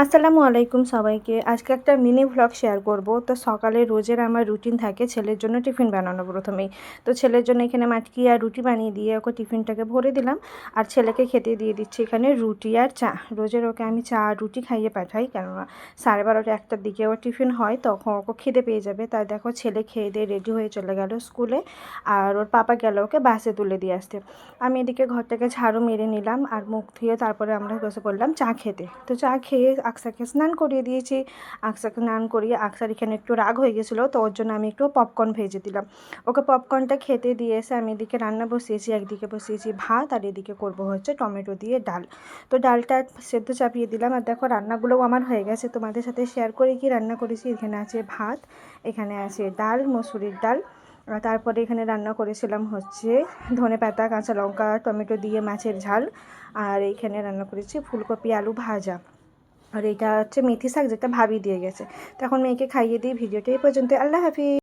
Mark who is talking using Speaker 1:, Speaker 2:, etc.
Speaker 1: আসসালামু আলাইকুম সবাইকে। আজকে একটা মিনি ভ্লগ শেয়ার করব। তো সকালে রোজের আমার রুটিন থাকে ছেলের জন্য টিফিন বানানো প্রথমেই। তো ছেলের জন্য এখানে মাটকি আর রুটি বানিয়ে দিয়ে ওকে টিফিনটাকে ভরে দিলাম। আর ছেলেকে খেতে দিয়ে দিচ্ছি এখানে রুটি আর চা। রোজের ওকে আমি চা আর রুটি খাইয়ে পাঠাই, কেননা 12:30 1টার দিকে ওর টিফিন হয়, তখন ওকে খিদে পেয়ে যাবে। তাই দেখো ছেলে খেয়ে দিয়ে রেডি হয়ে চলে গেল স্কুলে, আর ওর পাপা গেল ওকে বাসে তুলে দিয়ে আসতে। আমি এদিকে ঘরটাকে ঝাড়ু মেরে নিলাম আর মুখ ধুয়ে তারপরে আমরা বসে পড়লাম চা খেতে। তো চা খেয়ে আকসাকে স্নান করিয়ে দিয়েছি। আকসাকে স্নান করিয়ে আকসার এখানে একটু রাগ হয়ে গেছিলো, তো ওর জন্য আমি একটু পপকর্ন ভেজে দিলাম। ওকে পপকর্নটা খেতে দিয়ে এসে আমি এদিকে রান্না বসিয়েছি। একদিকে বসিয়েছি ভাত আর এদিকে করবো হচ্ছে টমেটো দিয়ে ডাল। তো ডালটা সেদ্ধ চাপিয়ে দিলাম। আর দেখো রান্নাগুলোও আমার হয়ে গেছে, তোমাদের সাথে শেয়ার করে কি রান্না করেছি। এখানে আছে ভাত, এখানে আছে ডাল, মসুরির ডাল। তারপরে এখানে রান্না করেছিলাম হচ্ছে ধনেপাতা, কাঁচা লঙ্কা, টমেটো দিয়ে মাছের ঝাল। আর এইখানে রান্না করেছি ফুলকপি আলু ভাজা। আর এটা হচ্ছে মেথি শাক, যেটা ভাবি দিয়ে গেছে। তো এখন মেয়েকে খাইয়ে দিই। ভিডিওটা এই পর্যন্ত। আল্লাহ হাফিজ।